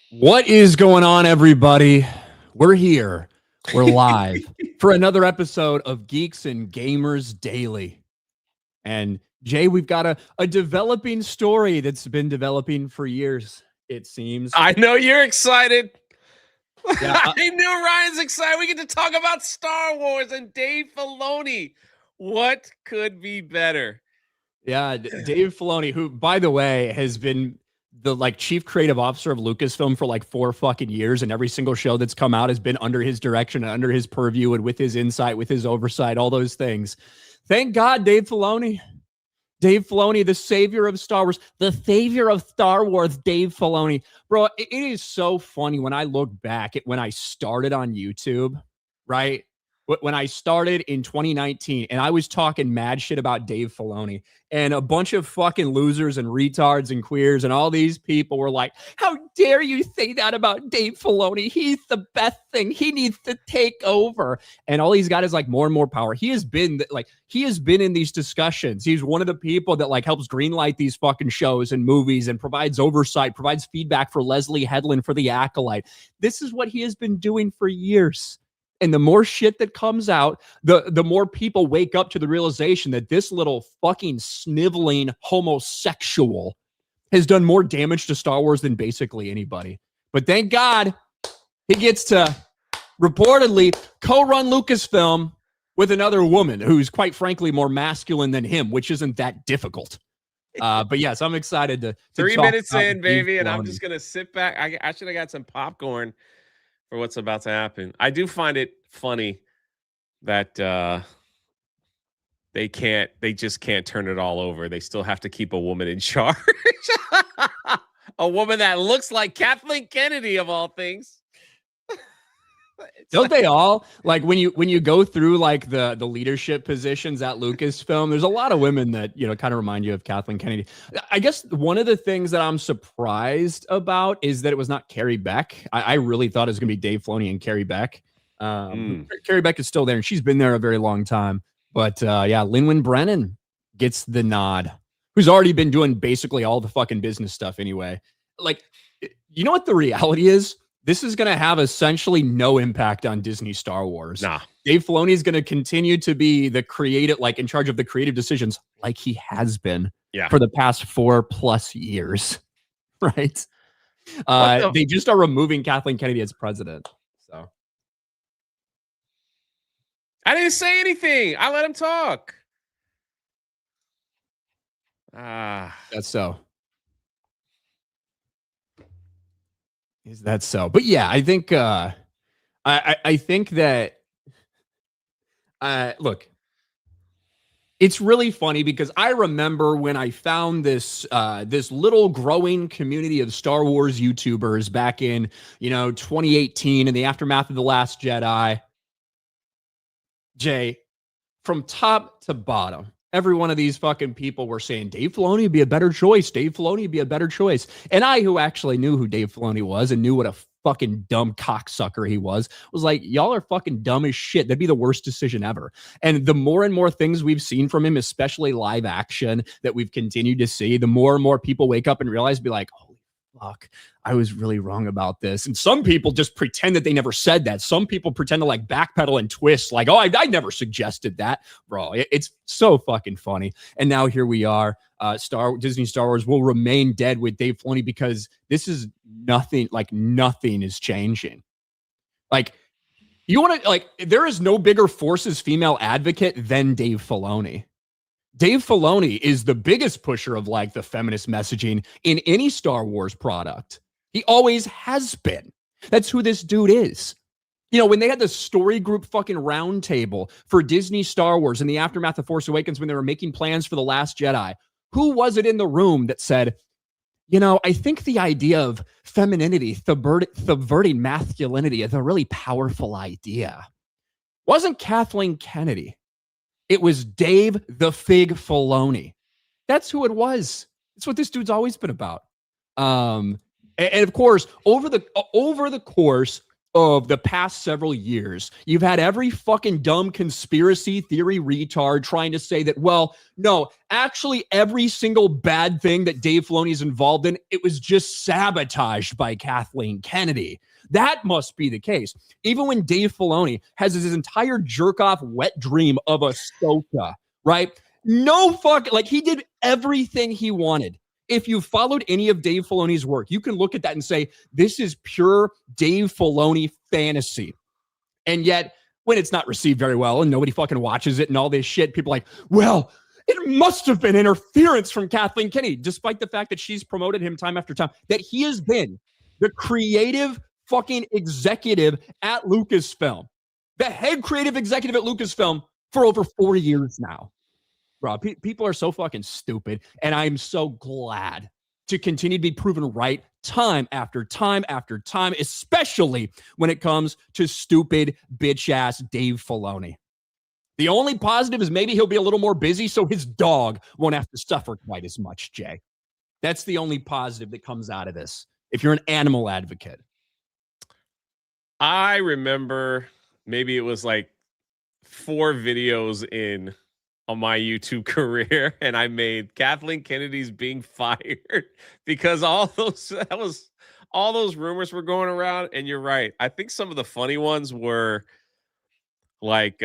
What is going on, everybody? We're here. We're live for another episode of Geeks and Gamers Daily. And Jay, we've got a developing story that's been developing for years, it seems. I know you're excited. Yeah, I knew Ryan's excited. We get to talk about Star Wars and Dave Filoni. What could be better? Yeah, Dave Filoni, who, by the way, has been the chief creative officer of Lucasfilm for like 4 fucking years, and every single show that's come out has been under his direction and under his purview and with his insight, with his oversight, all those things. Thank God, Dave Filoni. Dave Filoni, the savior of Star Wars, the savior of Star Wars, Dave Filoni. Bro, it is so funny when I look back at when I started on YouTube, right? When I started in 2019 and I was talking mad shit about Dave Filoni, and a bunch of fucking losers and retards and queers and all these people were like, how dare you say that about Dave Filoni? He's the best thing. He needs to take over. And all he's got is like more and more power. He has been in these discussions. He's one of the people that like helps greenlight these fucking shows and movies and provides oversight, provides feedback for Leslie Headland for The Acolyte. This is what he has been doing for years. And the more shit that comes out, the more people wake up to the realization that this little fucking sniveling homosexual has done more damage to Star Wars than basically anybody. But thank God he gets to reportedly co-run Lucasfilm with another woman who's quite frankly more masculine than him, which isn't that difficult. But yes, I'm excited to 3 minutes in, baby, and I'm just going to sit back. I should have got some popcorn for what's about to happen. I do find it funny that they just can't turn it all over. They still have to keep a woman in charge. A woman that looks like Kathleen Kennedy of all things. Don't they all? Like when you go through like the leadership positions at Lucasfilm, there's a lot of women that, kind of remind you of Kathleen Kennedy. I guess one of the things that I'm surprised about is that it was not Carrie Beck. I really thought it was going to be Dave Filoni and Carrie Beck. Carrie Beck is still there, and she's been there a very long time. But yeah, Lin-Wen Brennan gets the nod, who's already been doing basically all the fucking business stuff anyway. Like, you know what the reality is? This is going to have essentially no impact on Disney Star Wars. Nah. Dave Filoni is going to continue to be the creative, like in charge of the creative decisions, like he has been for the past 4+ years. Right? They just are removing Kathleen Kennedy as president. So I didn't say anything. I let him talk. That's so. Is that so? But yeah, I think I think that look, it's really funny because I remember when I found this this little growing community of Star Wars YouTubers back in 2018 in the aftermath of The Last Jedi. Jay, from top to bottom, every one of these fucking people were saying Dave Filoni would be a better choice. Dave Filoni would be a better choice. And I, who actually knew who Dave Filoni was and knew what a fucking dumb cocksucker he was like, y'all are fucking dumb as shit. That'd be the worst decision ever. And the more and more things we've seen from him, especially live action that we've continued to see, the more and more people wake up and realize, be like, holy fuck, I was really wrong about this. And some people just pretend that they never said that. Some people pretend to like backpedal and twist like, oh, I never suggested that. Bro, it's so fucking funny. And now here we are. Disney Star Wars will remain dead with Dave Filoni because this is nothing is changing. Like, you want to, like, there is no bigger forces female advocate than Dave Filoni. Dave Filoni is the biggest pusher of like the feminist messaging in any Star Wars product. He always has been. That's who this dude is. When they had the story group fucking roundtable for Disney Star Wars in the aftermath of Force Awakens, when they were making plans for The Last Jedi, who was it in the room that said, I think the idea of femininity, subverting masculinity is a really powerful idea? Wasn't Kathleen Kennedy. It was Dave the Fig Filoni. That's who it was. That's what this dude's always been about. And of course, over the course of the past several years, you've had every fucking dumb conspiracy theory retard trying to say that, well, no, actually, every single bad thing that Dave Filoni is involved in, it was just sabotaged by Kathleen Kennedy. That must be the case. Even when Dave Filoni has his entire jerk off wet dream of Ahsoka, right? No fuck, like he did everything he wanted. If you followed any of Dave Filoni's work, you can look at that and say, this is pure Dave Filoni fantasy. And yet, when it's not received very well and nobody fucking watches it and all this shit, people are like, well, it must have been interference from Kathleen Kennedy, despite the fact that she's promoted him time after time, that he has been the creative fucking executive at Lucasfilm, the head creative executive at Lucasfilm for over 4 years now. Bro, people are so fucking stupid, and I'm so glad to continue to be proven right time after time after time, especially when it comes to stupid bitch-ass Dave Filoni. The only positive is maybe he'll be a little more busy so his dog won't have to suffer quite as much, Jay. That's the only positive that comes out of this, if you're an animal advocate. I remember maybe it was like 4 videos in on my YouTube career, and I made Kathleen Kennedy's being fired because all those rumors were going around. And you're right. I think some of the funny ones were like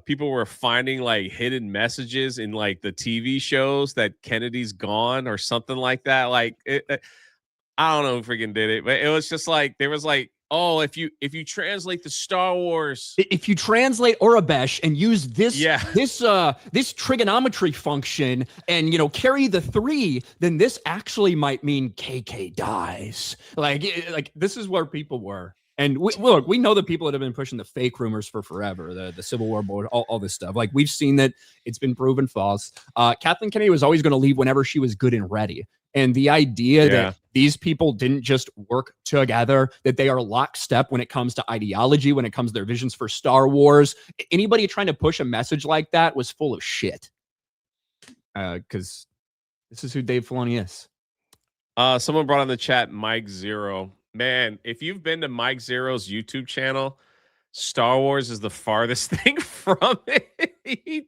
people were finding like hidden messages in like the TV shows that Kennedy's gone or something like that. Like I don't know who freaking did it, but it was just like there was like, oh, if you translate the Star Wars, if you translate Urabesh and use this this trigonometry function and carry the 3, then this actually might mean KK dies. Like this is where people were. And we know the people that have been pushing the fake rumors for forever, the Civil War board, all this stuff. Like we've seen that it's been proven false. Kathleen Kennedy was always going to leave whenever she was good and ready. And the idea that these people didn't just work together, that they are lockstep when it comes to ideology, when it comes to their visions for Star Wars, anybody trying to push a message like that was full of shit. Because this is who Dave Filoni is. Someone brought on the chat Mike Zero. Man, if you've been to Mike Zero's YouTube channel, Star Wars is the farthest thing from it. He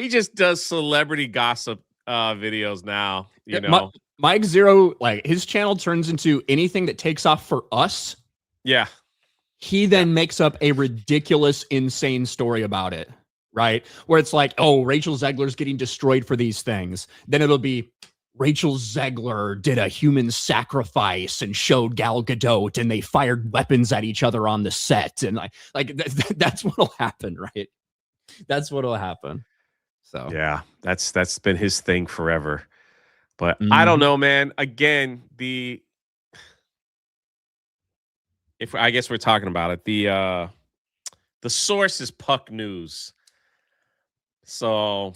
just does celebrity gossip videos now, you know. Mike Zero, like his channel turns into anything that takes off for us. Yeah. He then makes up a ridiculous, insane story about it, right? Where it's like, oh, Rachel Zegler's getting destroyed for these things. Then it'll be Rachel Zegler did a human sacrifice and showed Gal Gadot, and they fired weapons at each other on the set. And that's what'll happen, right? That's what'll happen. So yeah, that's been his thing forever. But I don't know, man. Again, if I guess we're talking about it, the source is Puck News. So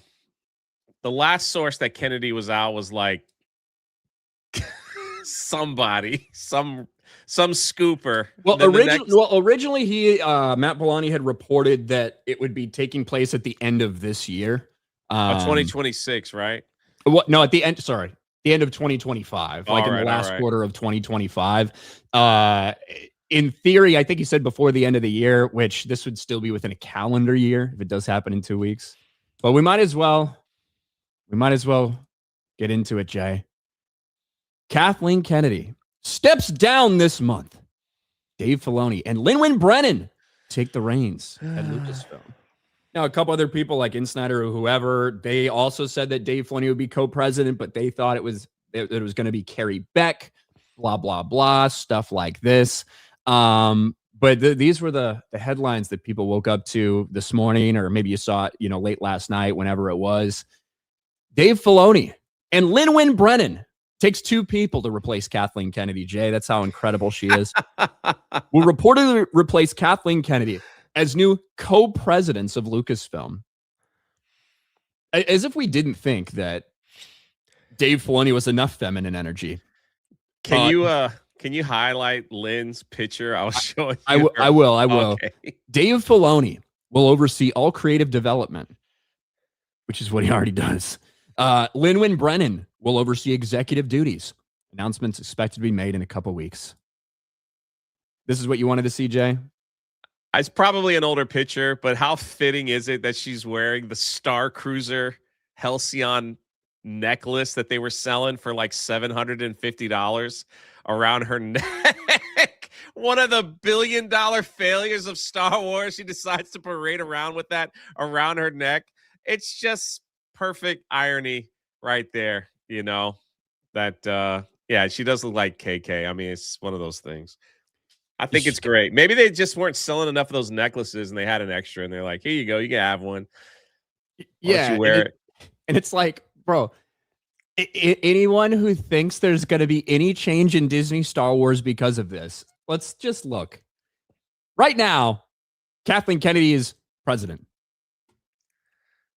the last source that Kennedy was out was like somebody, some scooper. Well, originally he Matt Bellani had reported that it would be taking place at the end of this year. 2026, right? What? No, at the end. Sorry, the end of 2025, like in the last quarter of 2025. In theory, I think he said before the end of the year, which this would still be within a calendar year if it does happen in 2 weeks. But we might as well get into it, Jay. Kathleen Kennedy steps down this month. Dave Filoni and Lin-Win Brennan take the reins at Lucasfilm. Now, a couple other people like Insnyder or whoever, they also said that Dave Filoni would be co-president, but they thought it was going to be Carrie Beck, blah, blah, blah, stuff like this. But these were the headlines that people woke up to this morning, or maybe you saw it, late last night, whenever it was. Dave Filoni and Lin-Win Brennan takes 2 people to replace Kathleen Kennedy, Jay. That's how incredible she is. Will reportedly replace Kathleen Kennedy as new co-presidents of Lucasfilm. As if we didn't think that Dave Filoni was enough feminine energy. Can you highlight Lynn's picture? I was showing I will. Okay. Dave Filoni will oversee all creative development, which is what he already does. Lin-Win Brennan will oversee executive duties. Announcements expected to be made in a couple weeks. This is what you wanted to see, Jay? It's probably an older picture, but how fitting is it that she's wearing the Star Cruiser Halcyon necklace that they were selling for like $750 around her neck? One of the billion-dollar failures of Star Wars. She decides to parade around with that around her neck. It's just perfect irony right there, that yeah, she does look like KK. I mean, it's one of those things. I think it's great. Maybe they just weren't selling enough of those necklaces and they had an extra and they're like, here you go, you can have one. Why don't you wear it? And it's like, bro, anyone who thinks there's going to be any change in Disney Star Wars because of this, let's just look. Right now, Kathleen Kennedy is president.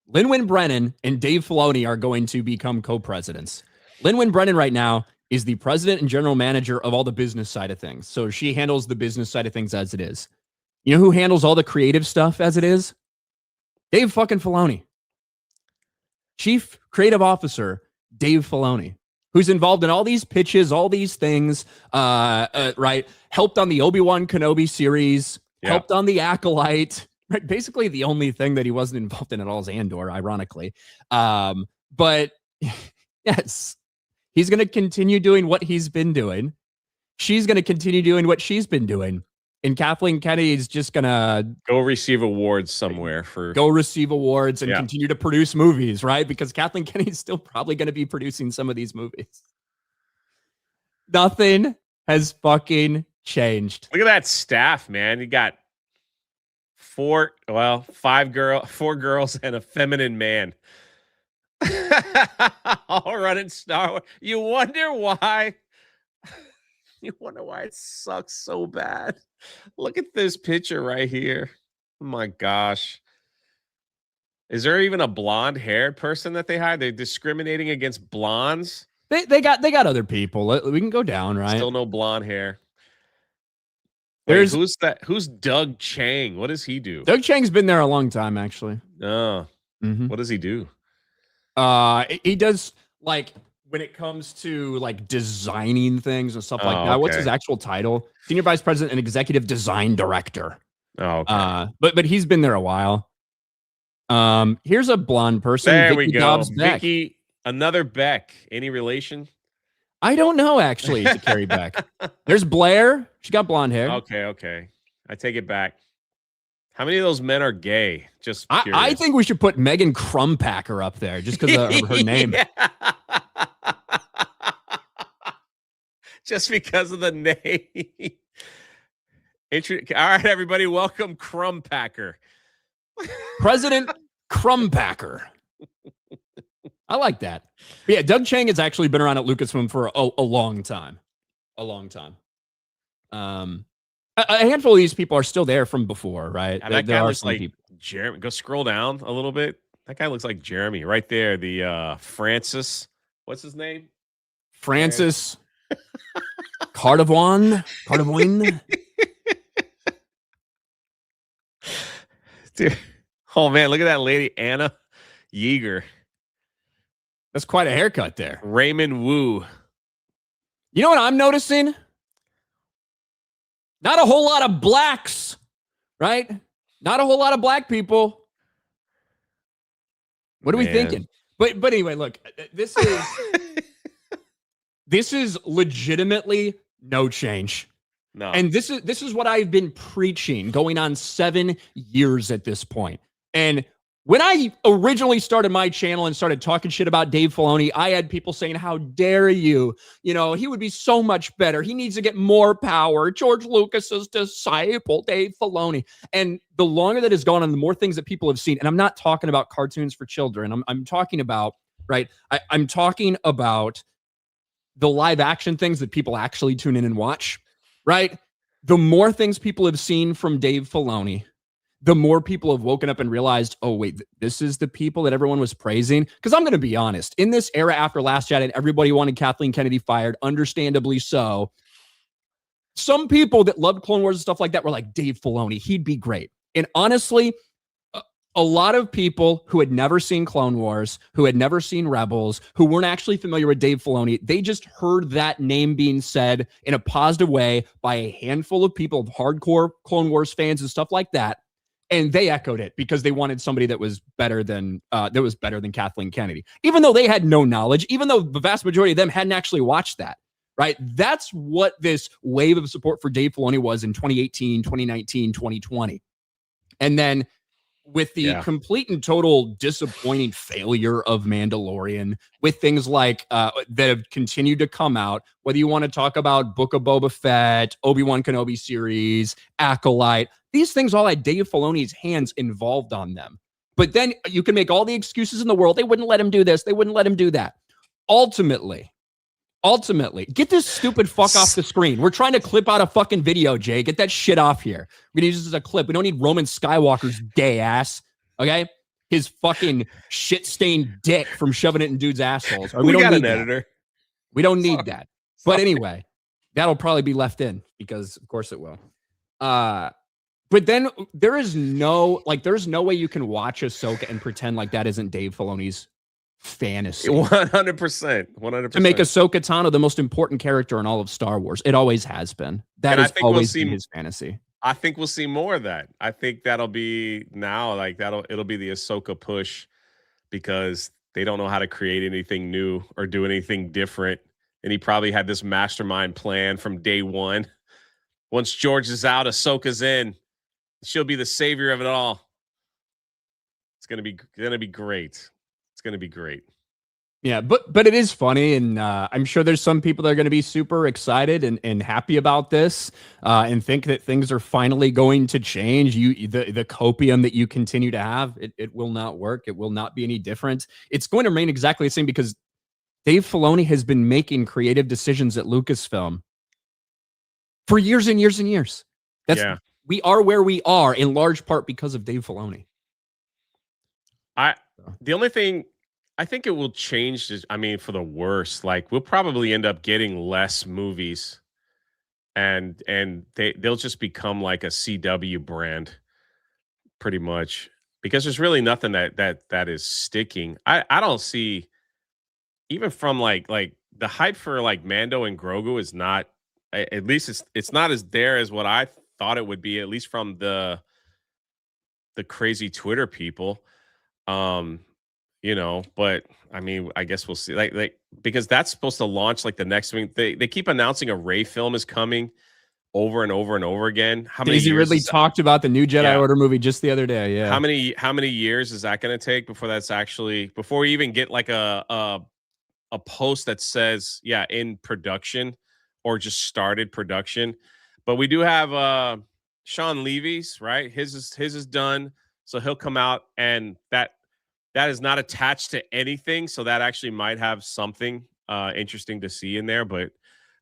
Lin-Wyn Brennan and Dave Filoni are going to become co-presidents. Lin-Wyn Brennan right now is the president and general manager of all the business side of things. So she handles the business side of things as it is. You know who handles all the creative stuff as it is? Dave fucking Filoni. Chief Creative Officer, Dave Filoni, who's involved in all these pitches, all these things, right? Helped on the Obi-Wan Kenobi series, helped on the Acolyte, right? Basically the only thing that he wasn't involved in at all is Andor, ironically. But yes, he's going to continue doing what he's been doing. She's going to continue doing what she's been doing. And Kathleen Kennedy is just going to go receive awards somewhere and continue to produce movies, right? Because Kathleen Kennedy is still probably going to be producing some of these movies. Nothing has fucking changed. Look at that staff, man. You got four girls and a feminine man. All running Star Wars. You wonder why it sucks so bad. Look at this picture right here. Oh my gosh. Is there even a blonde haired person that they hired? They're discriminating against blondes. They got other people. We can go down, right? Still no blonde hair. Wait, who's that? Who's Doug Chang? What does he do? Doug Chang's been there a long time, actually. Oh, What does he do? He does like when it comes to like designing things and stuff like that. Okay. What's his actual title? Senior Vice President and Executive Design Director. Oh, okay. But he's been there a while. Here's a blonde person. There Vicky we go. Dobbs Beck. Vicky, another Beck. Any relation? I don't know, actually, to Carrie Beck. There's Blair. She got blonde hair. Okay. I take it back. How many of those men are gay? Just curious. I think we should put Megan Crumpacker up there just because of her name. Just because of the name. All right, everybody, welcome Crumpacker. President Crumpacker. I like that. But yeah, Doug Chang has actually been around at Lucasfilm for a long time. A long time. A handful of these people are still there from before, right? Yeah, that guy looks like Jeremy. Go scroll down a little bit. That guy looks like Jeremy right there. The Francis. What's his name? Francis Cardavoine. Dude. Oh man, look at that lady, Anna Yeager. That's quite a haircut there. Raymond Wu. You know what I'm noticing? Not a whole lot of blacks, right? Not a whole lot of black people. What are we thinking? But anyway, look, this is legitimately no change. No. And this is what I've been preaching going on 7 years at this point. And when I originally started my channel and started talking shit about Dave Filoni, I had people saying, how dare you? You know, he would be so much better. He needs to get more power. George Lucas's disciple, Dave Filoni. And the longer that has gone on, the more things that people have seen. And I'm not talking about cartoons for children. I'm talking about, right? I'm talking about the live action things that people actually tune in and watch, right? The more things people have seen from Dave Filoni, the more people have woken up and realized, oh, wait, this is the people that everyone was praising. Because I'm going to be honest, in this era after Last Jedi, and everybody wanted Kathleen Kennedy fired, understandably so. Some people that loved Clone Wars and stuff like that were like, Dave Filoni, he'd be great. And honestly, a lot of people who had never seen Clone Wars, who had never seen Rebels, who weren't actually familiar with Dave Filoni, they just heard that name being said in a positive way by a handful of people, of hardcore Clone Wars fans and stuff like that, and they echoed it because they wanted somebody that was better than Kathleen Kennedy, even though they had no knowledge, even though the vast majority of them hadn't actually watched that. Right? That's what this wave of support for Dave Filoni was in 2018, 2019, 2020. And then with the complete and total disappointing failure of Mandalorian, with things like that have continued to come out, whether you want to talk about Book of Boba Fett, Obi-Wan Kenobi series, Acolyte, these things all had Dave Filoni's hands involved on them. But then you can make all the excuses in the world. They wouldn't let him do this. They wouldn't let him do that. Ultimately, get this stupid fuck off the screen. We're trying to clip out a fucking video, Jay. Get that shit off here. We're going to use this as a clip. We don't need Roman Skywalker's gay ass. Okay? His fucking shit-stained dick from shoving it in dudes' assholes. We got an editor. We don't need that. But anyway, that'll probably be left in because, of course, it will. But then there's no way you can watch Ahsoka and pretend like that isn't Dave Filoni's fantasy. 100%. To make Ahsoka Tano the most important character in all of Star Wars. It always has been. That is always been his fantasy. I think we'll see more of that. I think that'll be now, like it'll be the Ahsoka push because they don't know how to create anything new or do anything different. And he probably had this mastermind plan from day one. Once George is out, Ahsoka's in. She'll be the savior of it all. It's gonna be great. It's going to be great. Yeah, but it is funny, and I'm sure there's some people that are going to be super excited and happy about this, and think that things are finally going to change. The copium that you continue to have, it will not work. It will not be any different. It's going to remain exactly the same because Dave Filoni has been making creative decisions at Lucasfilm for years and years and years. We are where we are in large part because of Dave Filoni. The only thing I think it will change is, for the worse. Like we'll probably end up getting less movies, and they'll just become like a CW brand, pretty much, because there's really nothing that is sticking. I don't see, even from like the hype for like Mando and Grogu is not, at least it's not as there as what I thought it would be, at least from the crazy Twitter people. But I guess we'll see. Like because that's supposed to launch like the next week. They keep announcing a Rey film is coming over and over and over again. Daisy Ridley talked about the new Jedi Order movie just the other day. Yeah. How many years is that going to take before we even get like a post that says in production or just started production? But we do have Sean Levy's, right? His is done, so he'll come out, and that is not attached to anything, so that actually might have something interesting to see in there, but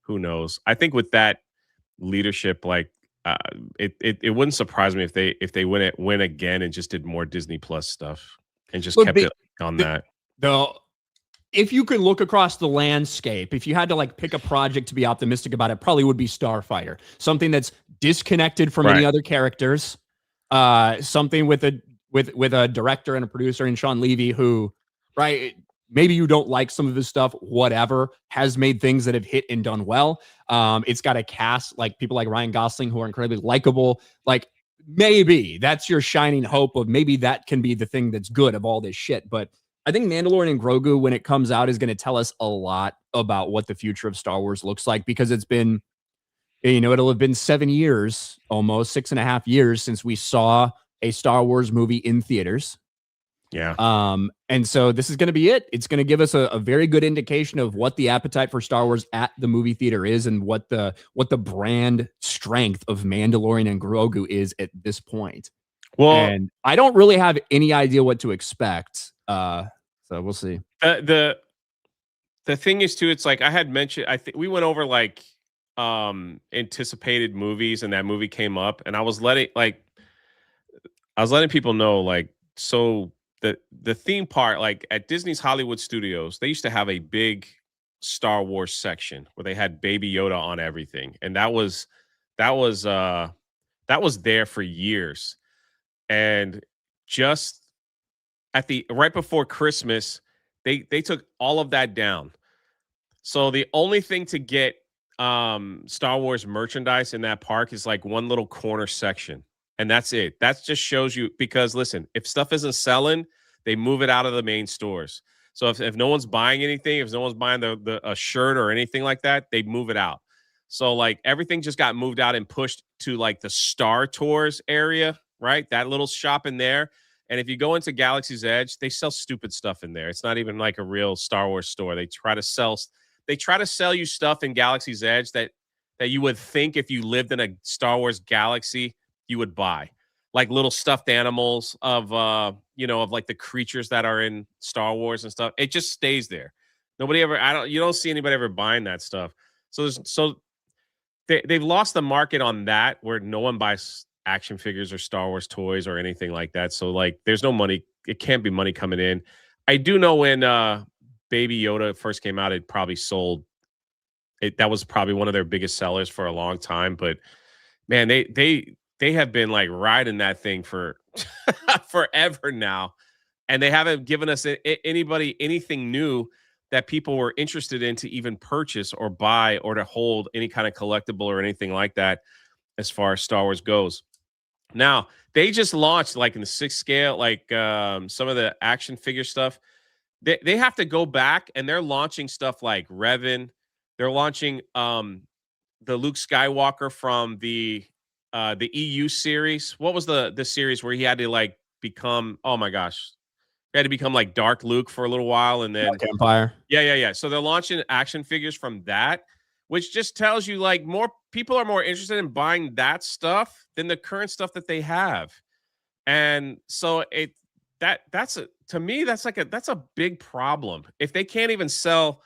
who knows? I think with that leadership, like it wouldn't surprise me if they win again and just did more Disney Plus stuff and just kept it on that. If you could look across the landscape, if you had to like pick a project to be optimistic about, it probably would be Starfighter, something that's disconnected from any other characters, something with a director and a producer and Sean Levy who, right, maybe you don't like some of his stuff, whatever, has made things that have hit and done well. It's got a cast like people like Ryan Gosling who are incredibly likable. Like maybe that's your shining hope of maybe that can be the thing that's good of all this shit. But I think Mandalorian and Grogu, when it comes out, is going to tell us a lot about what the future of Star Wars looks like, because it's been, it'll have been 7 years, almost 6.5 years since we saw a Star Wars movie in theaters. Yeah. And so this is going to be it. It's going to give us a very good indication of what the appetite for Star Wars at the movie theater is, and what the brand strength of Mandalorian and Grogu is at this point. Well, and I don't really have any idea what to expect. So we'll see. The thing is too, it's like I had mentioned, I think we went over like anticipated movies, and that movie came up, and I was letting people know, like, so the theme park, like at Disney's Hollywood Studios, they used to have a big Star Wars section where they had Baby Yoda on everything, and that was there for years. And just at the right before Christmas, they took all of that down. So the only thing to get Star Wars merchandise in that park is like one little corner section. And that's it. That just shows you, because listen, if stuff isn't selling, they move it out of the main stores. So if no one's buying anything, if no one's buying a shirt or anything like that, they move it out. So like everything just got moved out and pushed to like the Star Tours area, right? That little shop in there. And if you go into Galaxy's Edge, they sell stupid stuff in there. It's not even like a real Star Wars store. They try to sell you stuff in Galaxy's Edge that you would think if you lived in a Star Wars galaxy you would buy, like little stuffed animals of of like the creatures that are in Star Wars and stuff. It just stays there. Nobody ever you don't see anybody ever buying that stuff. So they've lost the market on that, where no one buys action figures or Star Wars toys or anything like that. So like there's no money. It can't be money coming in. I do know when Baby Yoda first came out, it probably sold it. That was probably one of their biggest sellers for a long time. But man, they have been like riding that thing for forever now, and they haven't given us anybody anything new that people were interested in to even purchase or buy or to hold any kind of collectible or anything like that as far as Star Wars goes. Now, they just launched like in the 6 scale, like some of the action figure stuff. They have to go back, and they're launching stuff like Revan. They're launching the Luke Skywalker from the EU series. What was the series where he had to like become, oh my gosh, he had to become like Dark Luke for a little while, and then Dark Empire. Yeah. So they're launching action figures from that, which just tells you like more people are more interested in buying that stuff than the current stuff that they have. And so to me that's a big problem. If they can't even sell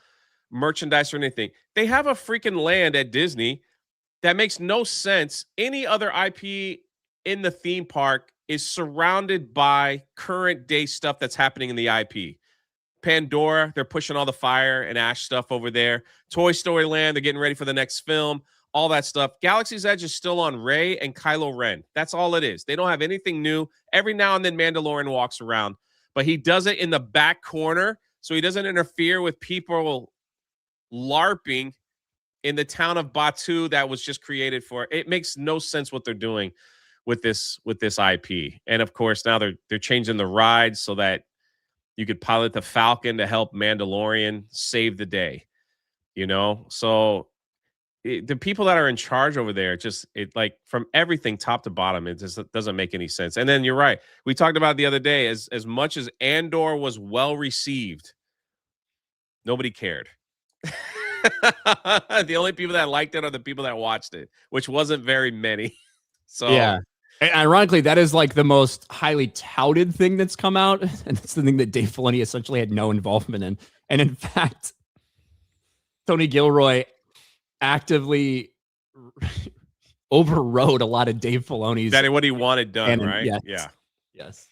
merchandise or anything, they have a freaking land at Disney that makes no sense. Any other IP in the theme park is surrounded by current day stuff that's happening in the IP. Pandora, they're pushing all the Fire and Ash stuff over there. Toy Story Land, they're getting ready for the next film, all that stuff. Galaxy's Edge is still on Rey and Kylo Ren. That's all it is. They don't have anything new. Every now and then Mandalorian walks around, but he does it in the back corner, so he doesn't interfere with people LARPing in the town of Batu that was just created for. It makes no sense what they're doing with this IP. And of course, now they're changing the rides so that you could pilot the Falcon to help Mandalorian save the day. So the people that are in charge over there, like from everything top to bottom, it just doesn't make any sense. And then you're right. We talked about it the other day, as much as Andor was well received, nobody cared. The only people that liked it are the people that watched it, which wasn't very many. So yeah. And ironically, that is like the most highly touted thing that's come out. And it's the thing that Dave Filoni essentially had no involvement in. And in fact, Tony Gilroy actively overrode a lot of Dave Filoni's. That what he wanted done, right? Yes.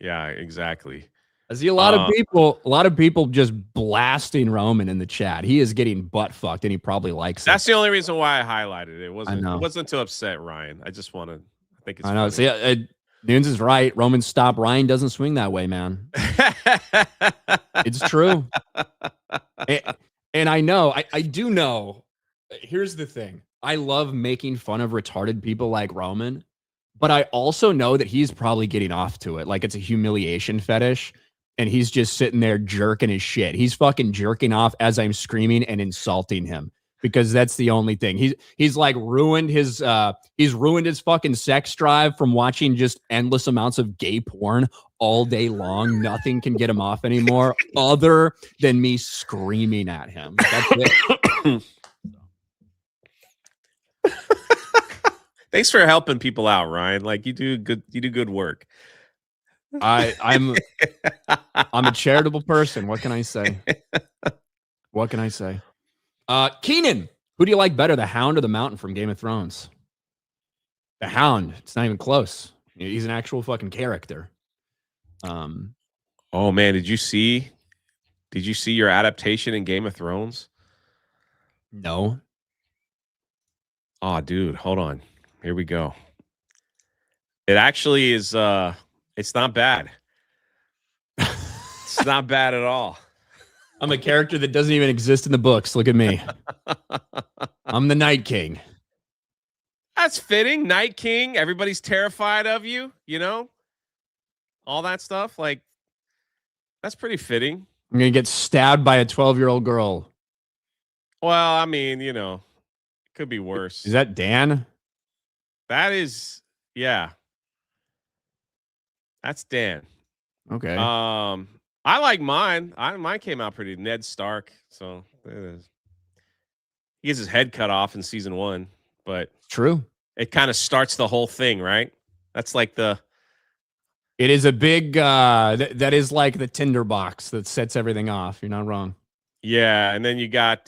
Yeah, exactly. I see a lot of people just blasting Roman in the chat. He is getting butt fucked, and he probably likes it. That's the only reason why I highlighted it. It wasn't to upset Ryan. I just want to. I think it's. I know. See, Nunes is right. Roman stop. Ryan doesn't swing that way, man. It's true. And I know. I do know. Here's the thing. I love making fun of retarded people like Roman, but I also know that he's probably getting off to it. Like it's a humiliation fetish. And he's just sitting there jerking his shit. He's fucking jerking off as I'm screaming and insulting him, because that's the only thing. He's like ruined his fucking sex drive from watching just endless amounts of gay porn all day long. Nothing can get him off anymore other than me screaming at him. That's it. Thanks for helping people out, Ryan. Like you do good work. I'm a charitable person. What can I say? Keenan, who do you like better, the Hound or the Mountain from Game of Thrones? The Hound. It's not even close. He's an actual fucking character. Oh man, did you see your adaptation in Game of Thrones? No. Oh, dude, hold on. Here we go. It actually is it's not bad. It's not bad at all. I'm a character that doesn't even exist in the books. Look at me. I'm the Night King. That's fitting. Night King. Everybody's terrified of you, all that stuff. Like, that's pretty fitting. I'm going to get stabbed by a 12-year-old girl. Well, I mean, it could be worse. Is that Dan? That is, yeah. That's Dan. Okay. I like mine. Mine came out pretty Ned Stark. So it is. He gets his head cut off in season 1, but true. It kind of starts the whole thing, right? That's like it is a big that is like the tinderbox that sets everything off. You're not wrong. Yeah, and then you got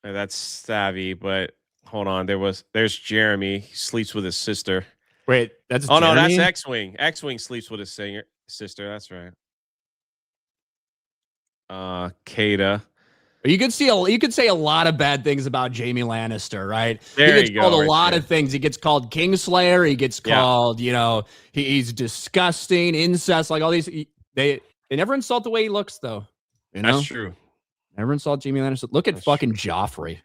that's Savvy, but hold on, there's Jeremy. He sleeps with his sister. Wait, that's Jeremy? No, that's X-Wing. X-Wing sleeps with his sister. That's right. Kata. You could say a lot of bad things about Jaime Lannister, right? There he gets you called go, a lot of things. He gets called Kingslayer. He gets called, he's disgusting, incest, like all these. They never insult the way he looks, though. That's true. Never insult Jaime Lannister. Look at fucking Joffrey.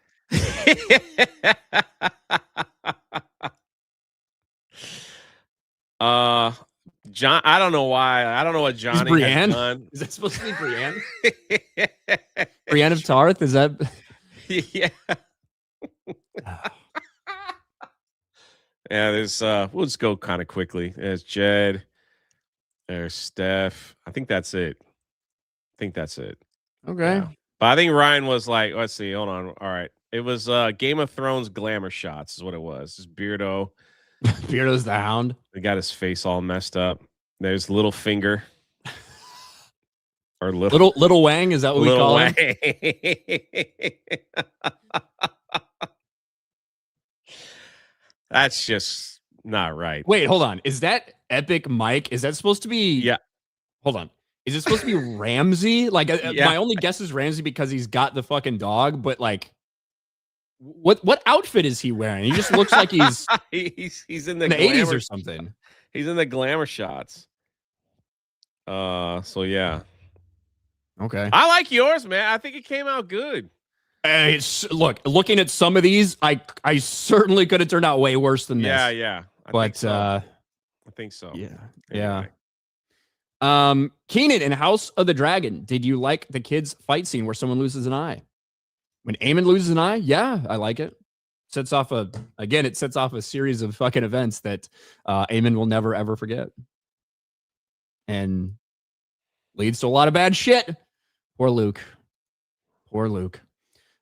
John, I don't know why. I don't know what Johnny has done. Is that supposed to be Brienne? Brienne of Tarth? Is that? Yeah. Yeah, there's we'll just go kind of quickly. There's Jed. There's Steph. I think that's it. Okay. Yeah. But I think Ryan was like, let's see, hold on. All right. It was Game of Thrones glamour shots is what it was. It's Beardo. Beardo's the Hound. He got his face all messed up. There's Littlefinger. Or Little Wang, is that what we call him? That's just not right. Wait, hold on. Is that Epic Mike? Is that supposed to be? Yeah. Hold on. Is it supposed to be Ramsey? Like, my only guess is Ramsey because he's got the fucking dog. But like, what outfit is he wearing? He just looks like he's he's in the 80s or something. He's in the glamour shots. So yeah. Okay. I like yours, man. I think it came out good. Looking at some of these, I certainly could have turned out way worse than this. Yeah. I think so. Yeah. Keenan in House of the Dragon. Did you like the kids fight scene where someone loses an eye? When Aemon loses an eye, yeah, I like it. It sets off a series of fucking events that Aemon will never ever forget, and leads to a lot of bad shit. Poor Luke.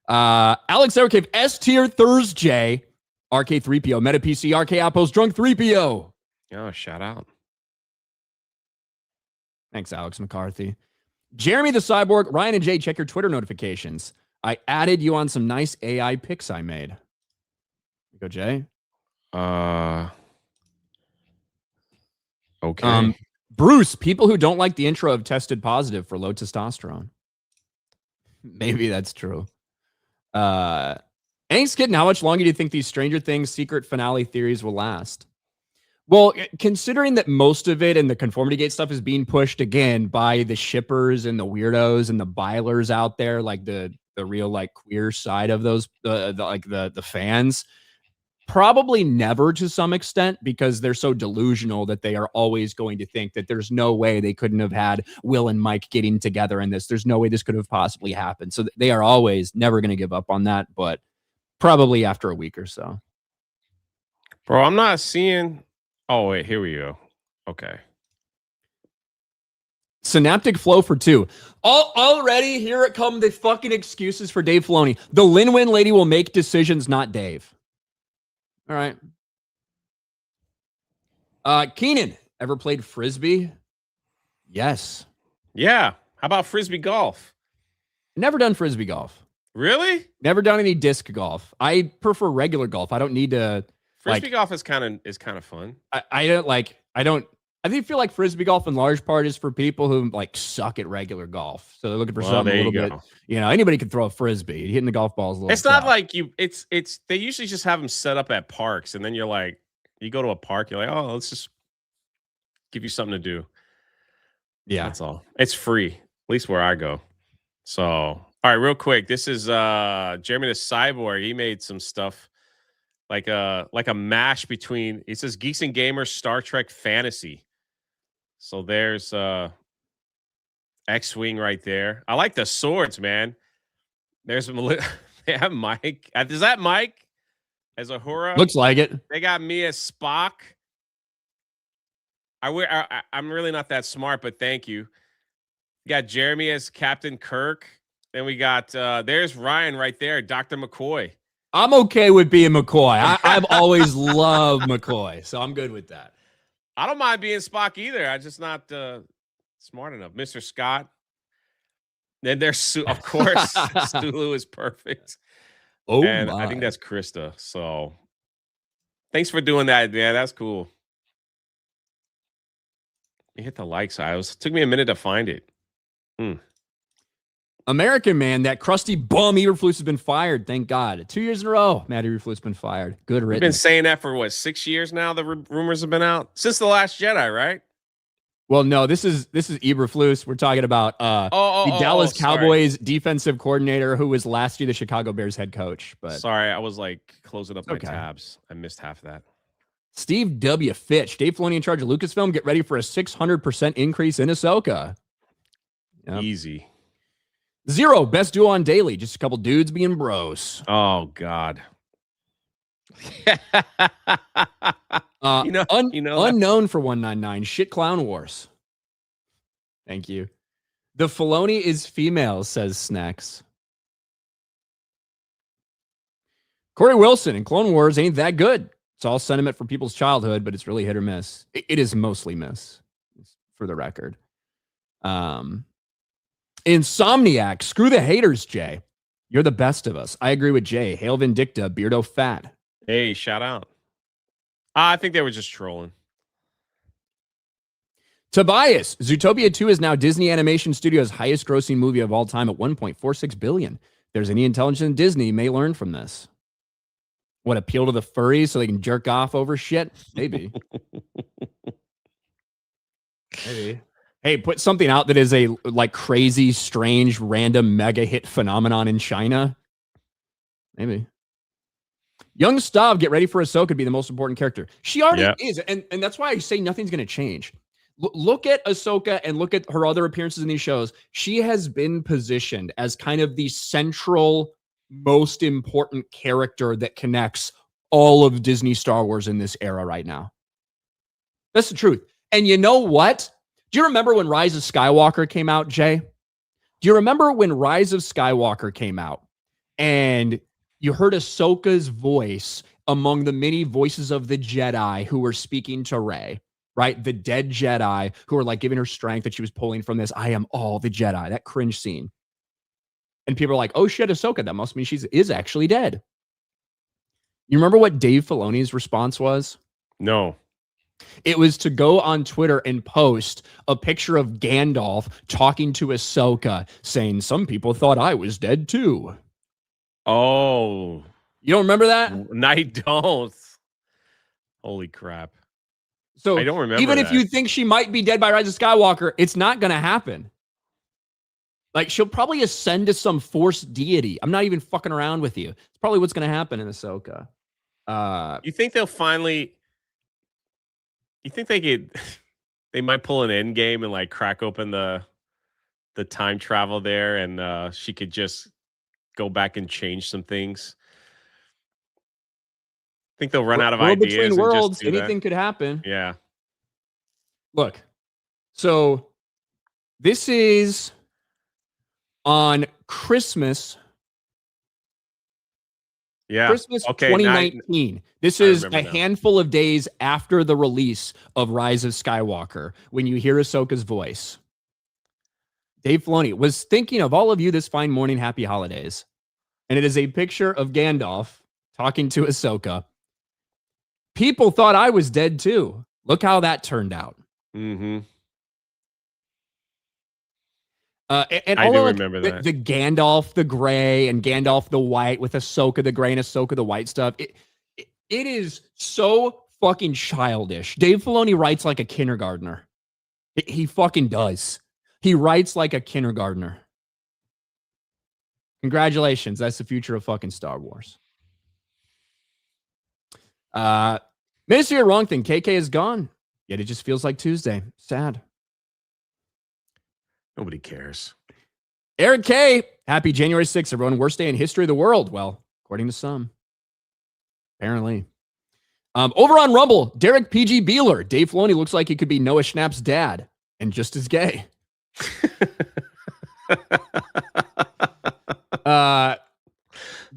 Alex Aircave, S tier Thursday, RK3PO, Meta PC, RK Outpost, Drunk 3PO. Oh, shout out. Thanks, Alex McCarthy. Jeremy the Cyborg, Ryan and Jay, check your Twitter notifications. I added you on some nice AI pics I made. Go, Jay. Okay. Bruce, people who don't like the intro have tested positive for low testosterone. Maybe that's true. Angst Kitten, how much longer do you think these Stranger Things secret finale theories will last? Well, considering that most of it and the conformity gate stuff is being pushed again by the shippers and the weirdos and the bilers out there, like the real like queer side of those, the fans, probably never to some extent, because they're so delusional that they are always going to think that there's no way they couldn't have had Will and Mike getting together in this. There's no way this could have possibly happened. So they are always never going to give up on that, but probably after a week or so. Bro, I'm not seeing. Oh, wait, here we go. Okay. Synaptic flow for 2. Already, here it come the fucking excuses for Dave Filoni. The Lin-Win lady will make decisions, not Dave. All right. Keenan, ever played Frisbee? Yes. Yeah. How about Frisbee golf? Never done Frisbee golf. Really? Never done any disc golf. I prefer regular golf. I don't need to. Frisbee golf is kind of fun. I feel like Frisbee golf in large part is for people who like suck at regular golf. So they're looking for something a little bit. Anybody can throw a Frisbee. Hitting the golf balls a little. It's not like you. It's they usually just have them set up at parks, and then you're like, you go to a park, you're like, oh, let's just give you something to do. Yeah. That's all. It's free, at least where I go. So, all right, real quick. This is Jeremy the Cyborg. He made some stuff like a mash between, it says Geeks and Gamers Star Trek Fantasy. So there's X-Wing right there. I like the swords, man. There's they have Mike. Is that Mike as Uhura? Looks like it. They got me as Spock. I'm really not that smart, but thank you. You got Jeremy as Captain Kirk. Then we got there's Ryan right there, Dr. McCoy. I'm okay with being McCoy. I've always loved McCoy, so I'm good with that. I don't mind being Spock either. I'm just not smart enough. Mr. Scott. Then there's of course Sulu is perfect. Oh, and I think that's Krista. So thanks for doing that. Yeah, that's cool. You hit the like side. It took me a minute to find it. American man, that crusty bum Eberflus has been fired. Thank God. 2 years in a row, Matt Eberflus has been fired. Good riddance. We've been saying that for what, 6 years now? The rumors have been out since The Last Jedi, right? Well, no, this is Eberflus. We're talking about the Dallas Cowboys defensive coordinator who was last year the Chicago Bears head coach. But sorry, I was like closing up my tabs. I missed half of that. Steve W. Fitch, Dave Filoni in charge of Lucasfilm. Get ready for a 600% increase in Ahsoka. Yep. Easy. 0, best duo on daily. Just a couple dudes being bros. Oh, God. Unknown for 199. Shit Clown Wars. Thank you. The Filoni is female, says Snacks. Corey Wilson in Clone Wars ain't that good. It's all sentiment from people's childhood, but it's really hit or miss. It is mostly miss, for the record. Insomniac, screw the haters, Jay. You're the best of us. I agree with Jay. Hail Vindicta, Beardo Fat. Hey, shout out. I think they were just trolling. Tobias, Zootopia 2 is now Disney Animation Studios' highest grossing movie of all time at $1.46 billion. If there's any intelligence in Disney, may learn from this. What, appeal to the furries so they can jerk off over shit? Maybe. Maybe. Hey, put something out that is a like crazy, strange, random mega hit phenomenon in China. Maybe. Young Stav, get ready for Ahsoka to be the most important character. She already is. And that's why I say nothing's going to change. Look at Ahsoka and look at her other appearances in these shows. She has been positioned as kind of the central, most important character that connects all of Disney Star Wars in this era right now. That's the truth. And you know what? Do you remember when Rise of Skywalker came out, Jay? Do you remember when Rise of Skywalker came out and you heard Ahsoka's voice among the many voices of the Jedi who were speaking to Rey, right? The dead Jedi who were like giving her strength that she was pulling from this, I am all the Jedi, that cringe scene. And people are like, oh shit, Ahsoka, that must mean she is actually dead. You remember what Dave Filoni's response was? No. It was to go on Twitter and post a picture of Gandalf talking to Ahsoka saying, some people thought I was dead too. Oh. You don't remember that? I don't. Holy crap. So I don't remember even that. if you think she might be dead by Rise of Skywalker, it's not going to happen. Like, she'll probably ascend to some force deity. I'm not even fucking around with you. It's probably what's going to happen in Ahsoka. You think they'll finally... You think they might pull an end game and like crack open the time travel there and she could just go back and change some things? I think they'll run out of ideas. Between worlds, anything could happen. Yeah. Look, so this is on Christmas. Yeah. Christmas 2019. This is a handful of days after the release of Rise of Skywalker when you hear Ahsoka's voice. Dave Filoni was thinking of all of you this fine morning. Happy holidays. And it is a picture of Gandalf talking to Ahsoka. People thought I was dead too. Look how that turned out. Mm-hmm. And I all do of remember that. The Gandalf the gray and Gandalf the white with Ahsoka the gray and Ahsoka the white stuff. It is so fucking childish. Dave Filoni writes like a kindergartner. He fucking does. He writes like a kindergartner. Congratulations. That's the future of fucking Star Wars. Ministry of Wrong Thing. KK is gone. Yet it just feels like Tuesday. Sad. Nobody cares. Eric K. Happy January 6th, everyone. Worst day in history of the world. Well, according to some. Apparently. Over on Rumble, Derek PG Beeler. Dave Filoni looks like he could be Noah Schnapp's dad and just as gay.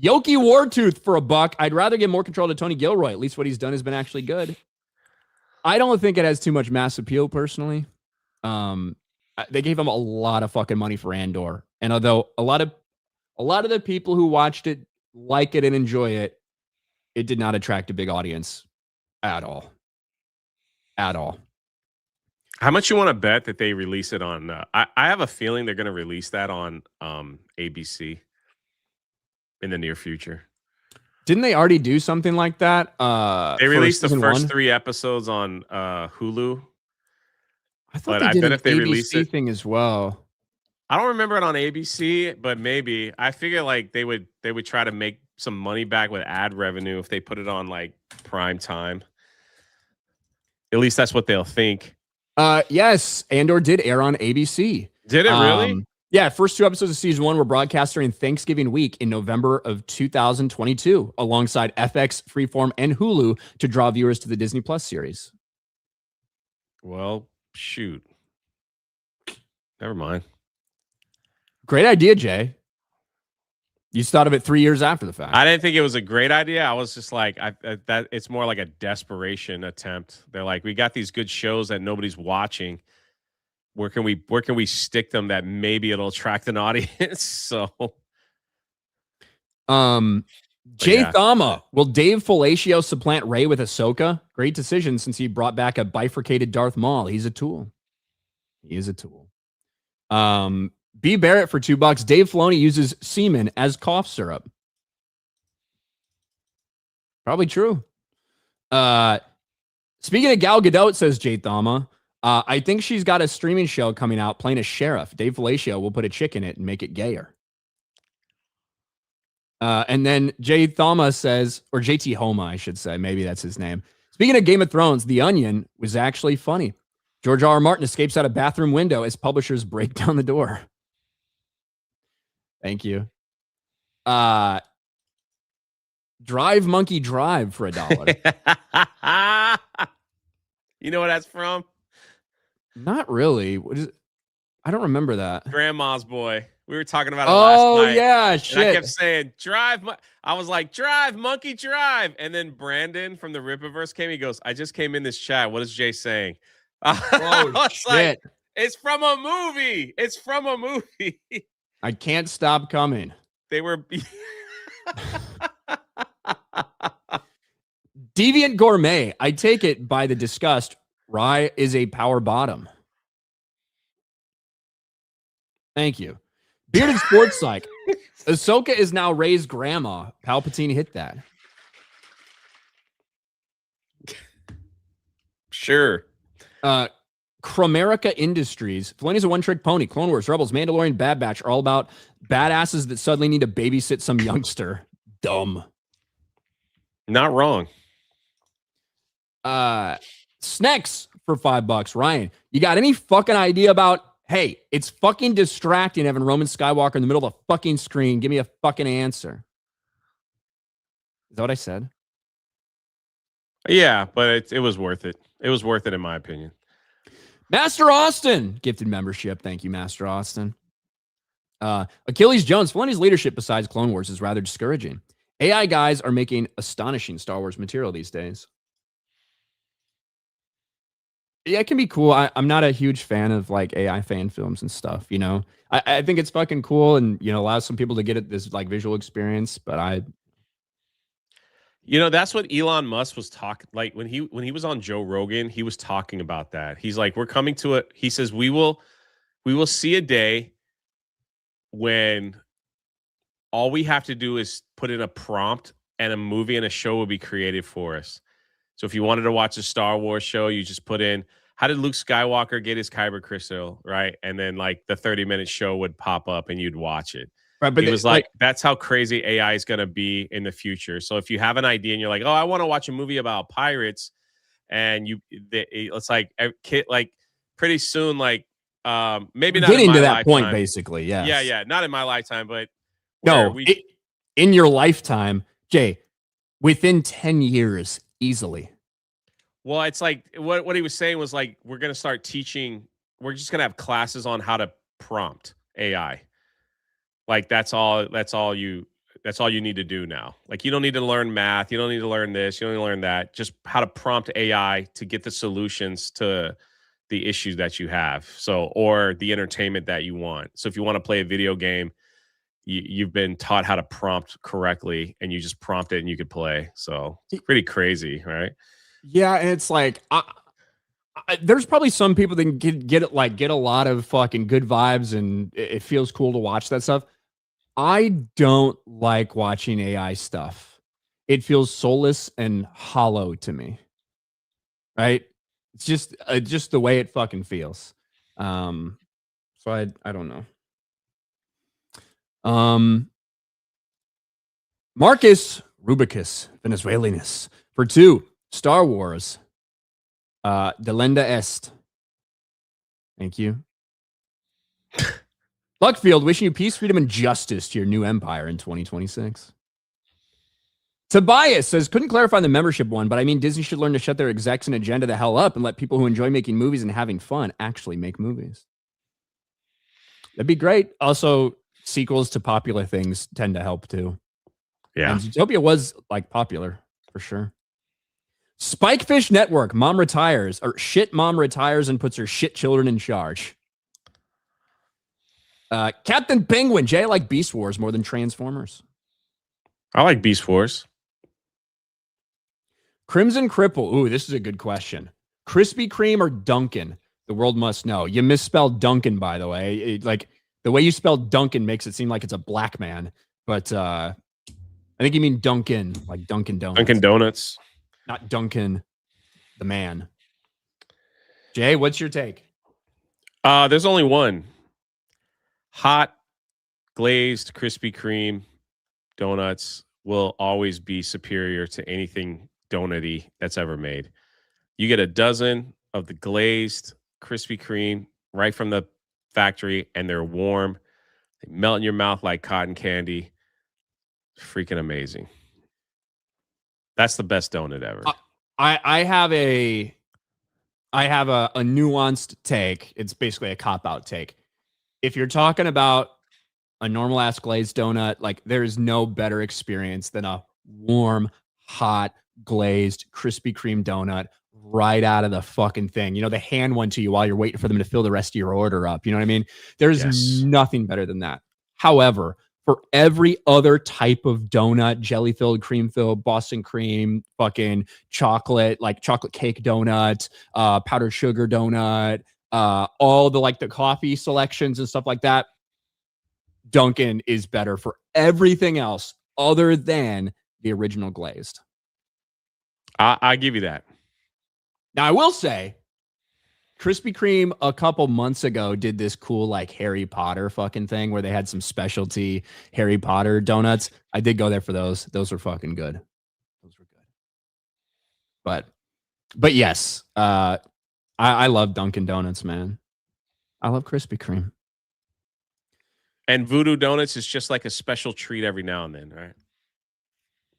Yoki Wartooth for $1. I'd rather give more control to Tony Gilroy. At least what he's done has been actually good. I don't think it has too much mass appeal personally. They gave him a lot of fucking money for Andor. And although a lot of the people who watched it like it and enjoy it, it did not attract a big audience at all. At all. How much you want to bet that they release it on? I have a feeling they're going to release that on ABC in the near future. Didn't they already do something like that? They released the first 3 episodes on Hulu. I thought they did an ABC thing as well. I don't remember it on ABC, but maybe. I figure like they would try to make some money back with ad revenue if they put it on like prime time. At least that's what they'll think. Yes, Andor did air on ABC. Did it really? Yeah, first 2 episodes of season 1 were broadcast during Thanksgiving week in November of 2022, alongside FX, Freeform, and Hulu to draw viewers to the Disney Plus series. Well, shoot. Never mind. Great idea, Jay. You thought of it 3 years after the fact. I didn't think it was a great idea. I was just like, that it's more like a desperation attempt. They're like, we got these good shows that nobody's watching. Where can we stick them that maybe it'll attract an audience? So, Jay Thama, will Dave Fellatio supplant Rey with Ahsoka? Great decision since he brought back a bifurcated Darth Maul. He's a tool. He is a tool. B. Barrett for $2. Dave Filoni uses semen as cough syrup. Probably true. Speaking of Gal Gadot, says Jay Thama, I think she's got a streaming show coming out playing a sheriff. Dave Fellatio will put a chick in it and make it gayer. And then Jay Thama says, or JT Homa, I should say. Maybe that's his name. Speaking of Game of Thrones, The Onion was actually funny. George R. R. Martin escapes out a bathroom window as publishers break down the door. Thank you. Drive Monkey Drive for $1. You know what that's from? Not really. What is it? I don't remember that. Grandma's Boy. We were talking about it last night. Oh, yeah, shit. And I kept saying, I was like, drive, monkey, drive. And then Brandon from the Rippaverse came. He goes, I just came in this chat. What is Jay saying? Oh, shit. Like, it's from a movie. It's from a movie. I can't stop coming. They were... Deviant Gourmet. I take it by the disgust. Rye is a power bottom. Thank you. Bearded Sports Psych. Ahsoka is now Rey's grandma. Palpatine hit that. Sure. Chromerica Industries. Filoni's a one-trick pony. Clone Wars, Rebels, Mandalorian, Bad Batch are all about badasses that suddenly need to babysit some youngster. Dumb. Not wrong. Snacks for $5. Ryan, you got any fucking idea about, hey, it's fucking distracting having Roman Skywalker in the middle of a fucking screen. Give me a fucking answer. Is that what I said? Yeah, but it was worth it. It was worth it in my opinion. Master Austin, gifted membership. Thank you, Master Austin. Achilles Jones, Filoni's leadership besides Clone Wars is rather discouraging. AI guys are making astonishing Star Wars material these days. Yeah, it can be cool. I'm not a huge fan of like AI fan films and stuff, you know. I think it's fucking cool and, you know, allows some people to get this like visual experience, but you know, that's what Elon Musk was talking like when he was on Joe Rogan, he was talking about that. He's like, we're coming to it. He says we will see a day when all we have to do is put in a prompt and a movie and a show will be created for us. So if you wanted to watch a Star Wars show, you just put in, how did Luke Skywalker get his kyber crystal, right? And then like the 30-minute show would pop up and you'd watch it. Right, but He was like, that's how crazy AI is going to be in the future. So if you have an idea and you're like, oh, I want to watch a movie about pirates, and it's like like pretty soon, like maybe not in getting my to that lifetime. point, basically, yes. Yeah, not in my lifetime, but no, in your lifetime, Jay, within 10 years, easily. Well, it's like what he was saying was like, we're going to start teaching. We're just going to have classes on how to prompt AI. Like that's all you need to do now. Like you don't need to learn math. You don't need to learn this. You don't need to learn that. Just how to prompt AI to get the solutions to the issues that you have. So, or the entertainment that you want. So if you want to play a video game, you've been taught how to prompt correctly and you just prompt it and you could play. So it's pretty crazy, right? Yeah. And it's like, there's probably some people that can get a lot of fucking good vibes and it feels cool to watch that stuff. I don't like watching AI stuff. It feels soulless and hollow to me. Right? It's just the way it fucking feels. So I don't know. Marcus Rubicus Venezuelanus for 2 Star Wars. Delenda Est. Thank you. Luckfield, wishing you peace, freedom, and justice to your new empire in 2026. Tobias says, couldn't clarify the membership one, but I mean, Disney should learn to shut their execs and agenda the hell up and let people who enjoy making movies and having fun actually make movies. That'd be great. Also, sequels to popular things tend to help too. Yeah. And Zootopia was like popular for sure. Spikefish Network, mom retires, or shit mom retires and puts her shit children in charge. Captain Penguin, Jay, I like Beast Wars more than Transformers. I like Beast Wars. Crimson Cripple. Ooh, this is a good question. Krispy Kreme or Dunkin'? The world must know. You misspelled Dunkin', by the way. Like the way you spelled Dunkin' makes it seem like it's a black man, but I think you mean Dunkin', like Dunkin' Donuts. Dunkin' Donuts. Not Dunkin', the man. Jay, what's your take? There's only one. Hot, glazed Krispy Kreme donuts will always be superior to anything donutty that's ever made. You get a dozen of the glazed Krispy Kreme right from the factory, and they're warm. They melt in your mouth like cotton candy. Freaking amazing. That's the best donut ever. I have a nuanced take. It's basically a cop-out take. If you're talking about a normal ass glazed donut, like there is no better experience than a warm, hot, glazed Krispy Kreme donut right out of the fucking thing. You know, they hand one to you while you're waiting for them to fill the rest of your order up. You know what I mean? There's nothing better than that. However, for every other type of donut, jelly filled, cream filled, Boston cream, fucking chocolate, like chocolate cake donut, powdered sugar donut, all the like the coffee selections and stuff like that, Dunkin' is better for everything else other than the original glazed. I give you that. Now, I will say, Krispy Kreme a couple months ago did this cool like Harry Potter fucking thing where they had some specialty Harry Potter donuts. I did go there for those. Those were fucking good. Those were good. But yes, I love Dunkin' Donuts, man. I love Krispy Kreme. And Voodoo Donuts is just like a special treat every now and then, right?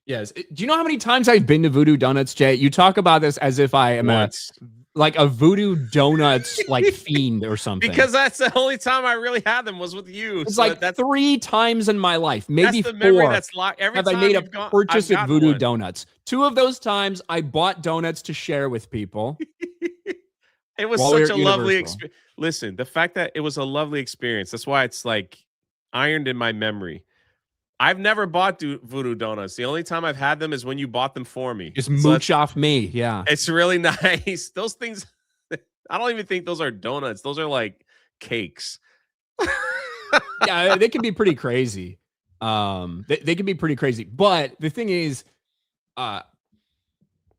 Yes. Do you know how many times I've been to Voodoo Donuts, Jay? You talk about this as if I am a Voodoo Donuts like fiend or something. Because that's the only time I really had them was with you. It's so like that's 3 times in my life, maybe that's the 4. Memory that's every have time I made a purchase at Voodoo Donuts? 2 of those times I bought donuts to share with people. It was such a lovely experience. Listen, the fact that it was a lovely experience, that's why it's like ironed in my memory. I've never bought Voodoo Donuts. The only time I've had them is when you bought them for me. Just mooch off me. Yeah. It's really nice. Those things, I don't even think those are donuts. Those are like cakes. Yeah, they can be pretty crazy. They can be pretty crazy. But the thing is, I'm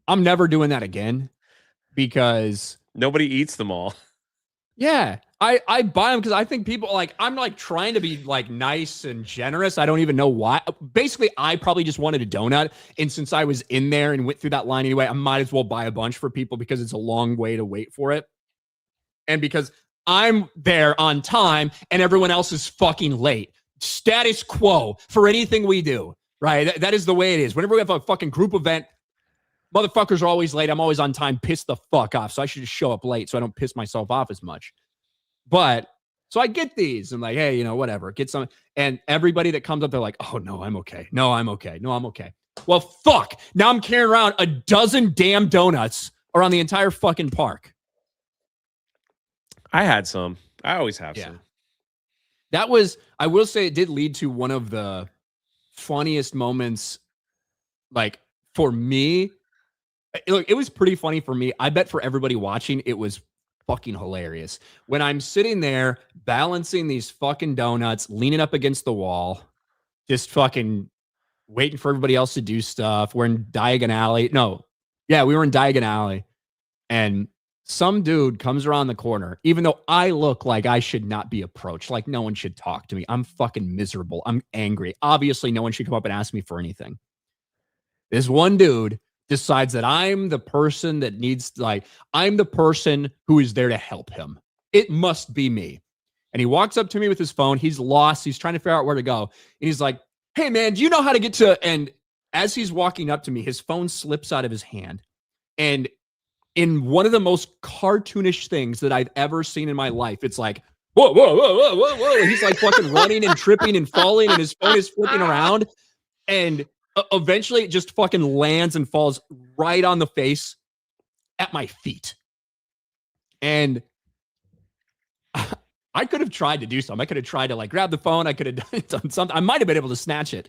never doing that again because Nobody eats them all. Yeah, I buy them because I think people like, I'm like trying to be like nice and generous. I don't even know why. Basically, I probably just wanted a donut, and since I was in there and went through that line anyway, I might as well buy a bunch for people because it's a long way to wait for it, and because I'm there on time and everyone else is fucking late. Status quo for anything we do, right? That is the way it is. Whenever we have a fucking group event, motherfuckers are always late. I'm always on time. Piss the fuck off. So I should just show up late so I don't piss myself off as much. But so I get these. I'm like, hey, you know, whatever. Get some. And everybody that comes up, they're like, oh, no, I'm okay. No, I'm okay. No, I'm okay. Well, fuck. Now I'm carrying around a dozen damn donuts around the entire fucking park. I had some. I always have some. That was, I will say, it did lead to one of the funniest moments, like, for me. Look, it was pretty funny for me. I bet for everybody watching, it was fucking hilarious. When I'm sitting there balancing these fucking donuts, leaning up against the wall, just fucking waiting for everybody else to do stuff. We're in Diagon Alley. No, yeah, we were in Diagon Alley. And some dude comes around the corner, even though I look like I should not be approached. Like, no one should talk to me. I'm fucking miserable. I'm angry. Obviously, no one should come up and ask me for anything. This one dude decides that I'm the person that needs, like, I'm the person who is there to help him. It must be me. And he walks up to me with his phone. He's lost. He's trying to figure out where to go. And he's like, hey, man, do you know how to get to, and as he's walking up to me, his phone slips out of his hand. And in one of the most cartoonish things that I've ever seen in my life, it's like, whoa, whoa, whoa, whoa, whoa, whoa. He's like fucking running and tripping and falling, and his phone is flipping around. And eventually it just fucking lands and falls right on the face at my feet. And I could have tried to do something. I could have tried to like grab the phone. I could have done something. I might have been able to snatch it.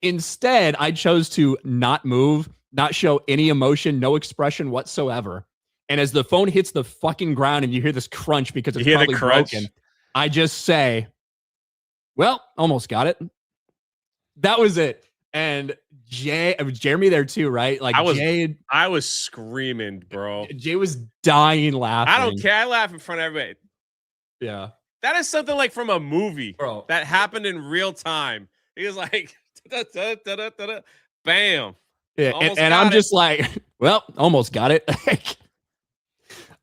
Instead, I chose to not move, not show any emotion, no expression whatsoever. And as the phone hits the fucking ground and you hear this crunch because it's probably broken, I just say, well, almost got it. That was it. And Jeremy there too, right? Like I was screaming, bro. Jay was dying laughing. I don't care. I laugh in front of everybody. Yeah. That is something like from a movie, bro, that happened in real time. He was like, bam. Yeah, and I'm just like, well, almost got it.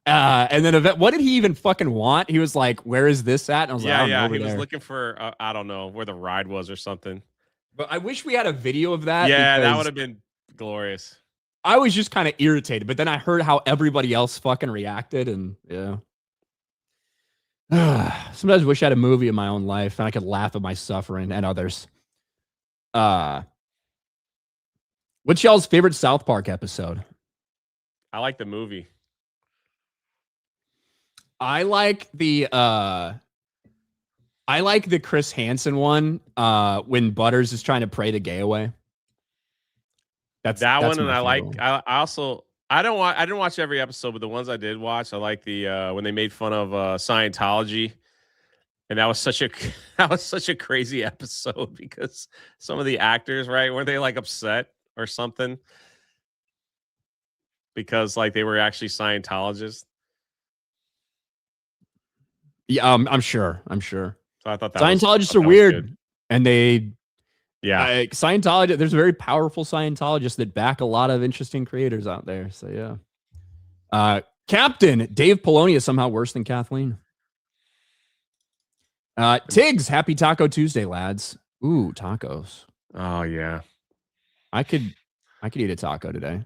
And then what did he even fucking want? He was like, where is this at? And I was like, he was looking for, I don't know, where the ride was or something. But I wish we had a video of that. Yeah, that would have been glorious. I was just kind of irritated, but then I heard how everybody else fucking reacted, and yeah. Sometimes I wish I had a movie of my own life and I could laugh at my suffering and others. What's y'all's favorite South Park episode? I like the movie. I like the Chris Hansen one when Butters is trying to pray the gay away. That's one, and I didn't watch every episode, but the ones I did watch, I like the when they made fun of Scientology, and that was such a crazy episode because some of the actors, right, weren't they like upset or something because like they were actually Scientologists? Yeah, I'm sure. So I thought Scientologists are weird, good. And they. Yeah, Scientology. There's very powerful Scientologists that back a lot of interesting creators out there. So yeah. Captain Dave Filoni is somehow worse than Kathleen. Tiggs, happy Taco Tuesday, lads. Ooh, tacos. Oh yeah, I could eat a taco today.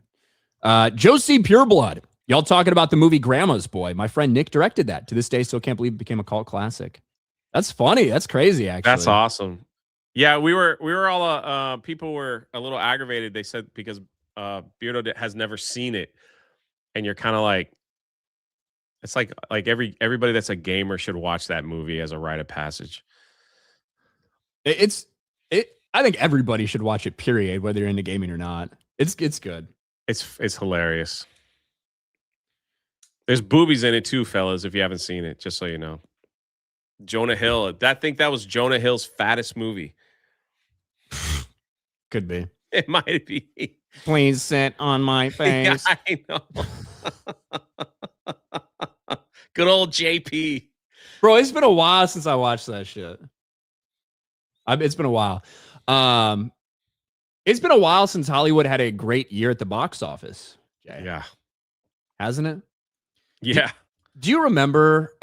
Josie Pureblood. Y'all talking about the movie Grandma's Boy. My friend Nick directed that. To this day, still can't believe it became a cult classic. That's funny. That's crazy, actually. That's awesome. Yeah, we were all people were a little aggravated. They said because Beardo has never seen it, and you're kind of like, it's like everybody that's a gamer should watch that movie as a rite of passage. I think everybody should watch it. Period, whether you're into gaming or not. It's good. It's hilarious. There's boobies in it too, fellas. If you haven't seen it, just so you know. Jonah Hill. I think that was Jonah Hill's fattest movie. Could be. It might be. Please sit on my face. Yeah, I know. Good old JP. Bro, it's been a while since I watched that shit. It's been a while. It's been a while since Hollywood had a great year at the box office. Jay. Yeah. Hasn't it? Yeah. Do you remember?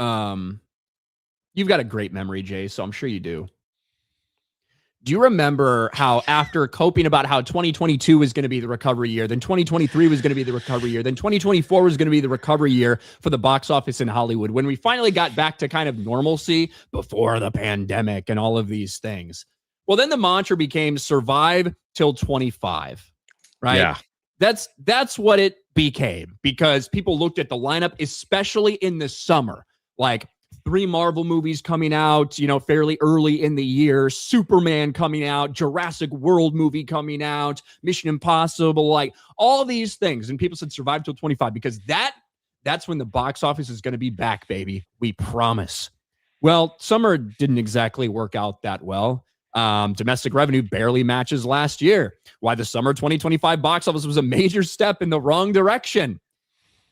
You've got a great memory, Jay, so I'm sure you do. Do you remember how after coping about how 2022 was going to be the recovery year, then 2023 was going to be the recovery year, then 2024 was going to be the recovery year for the box office in Hollywood, when we finally got back to kind of normalcy before the pandemic and all of these things? Well, then the mantra became survive till 25, right? Yeah. That's what it became, because people looked at the lineup, especially in the summer, like 3 Marvel movies coming out, fairly early in the year, Superman coming out, Jurassic World movie coming out, Mission Impossible, like all these things. And people said survive till 25, because that's when the box office is going to be back, baby. We promise. Well, summer didn't exactly work out that well. Domestic revenue barely matches last year. Why the summer 2025 box office was a major step in the wrong direction.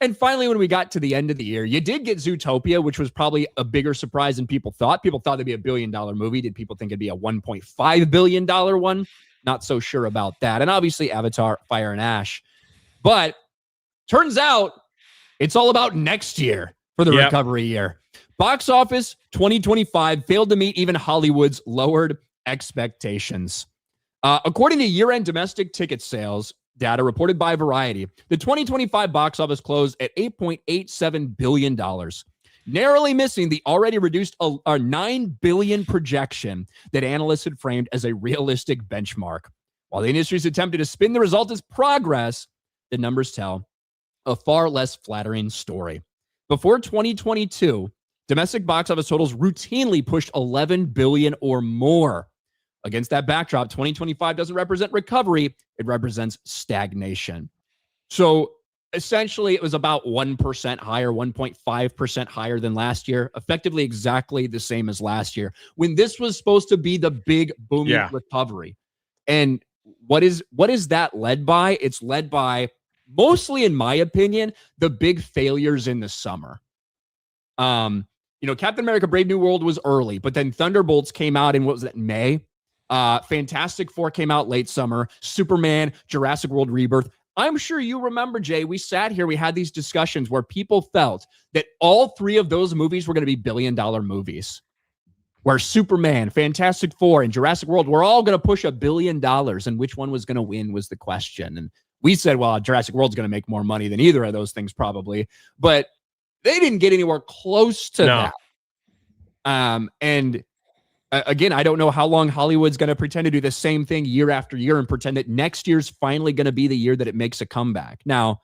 And finally, when we got to the end of the year, you did get Zootopia, which was probably a bigger surprise than people thought. People thought it'd be $1 billion movie. Did people think it'd be a $1.5 billion one? Not so sure about that. And obviously Avatar, Fire and Ash. But turns out it's all about next year for the recovery year. Box office 2025 failed to meet even Hollywood's lowered expectations. According to year-end domestic ticket sales data reported by Variety, the 2025 box office closed at $8.87 billion, narrowly missing the already reduced $9 billion projection that analysts had framed as a realistic benchmark. While the industry's attempted to spin the result as progress, the numbers tell a far less flattering story. Before 2022, domestic box office totals routinely pushed $11 billion or more. Against that backdrop, 2025 doesn't represent recovery. It represents stagnation. So essentially, it was about 1% higher, 1.5% higher than last year, effectively exactly the same as last year, when this was supposed to be the big booming recovery. And what is that led by? It's led by, mostly in my opinion, the big failures in the summer. Captain America Brave New World was early, but then Thunderbolts came out in, what was that, May? Fantastic Four came out late summer. Superman, Jurassic World Rebirth. I'm sure you remember, Jay, we sat here, we had these discussions where people felt that all 3 of those movies were going to be billion-dollar movies, where Superman, Fantastic Four, and Jurassic World were all going to push $1 billion, and which one was going to win was the question. And we said, well, Jurassic World's going to make more money than either of those things probably, but they didn't get anywhere close to that. And again, I don't know how long Hollywood's going to pretend to do the same thing year after year and pretend that next year's finally going to be the year that it makes a comeback. Now,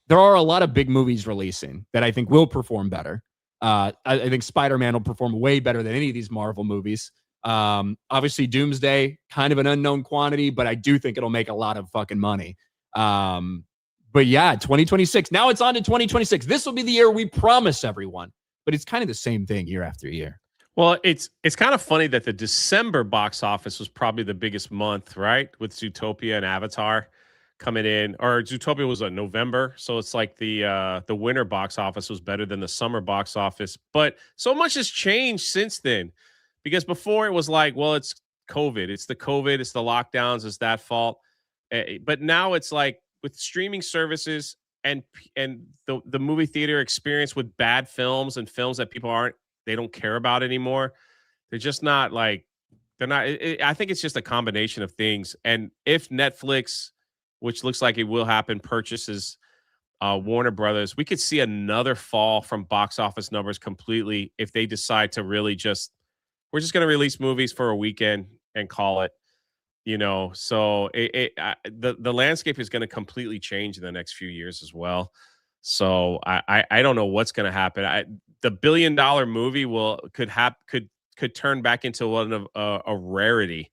there are a lot of big movies releasing that I think will perform better. I think Spider-Man will perform way better than any of these Marvel movies. Obviously, Doomsday, kind of an unknown quantity, but I do think it'll make a lot of fucking money. But yeah, 2026. Now it's on to 2026. This will be the year we promise everyone. But it's kind of the same thing year after year. Well, it's kind of funny that the December box office was probably the biggest month, right? With Zootopia and Avatar coming in, or Zootopia was in November, so it's like the winter box office was better than the summer box office. But so much has changed since then, because before it was like, well, it's COVID, it's the lockdowns, it's that fault. But now it's like with streaming services and the movie theater experience with bad films and films that they don't care about anymore. They're just not like, they're not, I think it's just a combination of things. And if Netflix, which looks like it will happen, purchases Warner Brothers, we could see another fall from box office numbers completely if they decide to really we're just going to release movies for a weekend and call it, so the landscape is going to completely change in the next few years as well. So I don't know what's going to happen. The $1 billion movie could turn back into one of a rarity,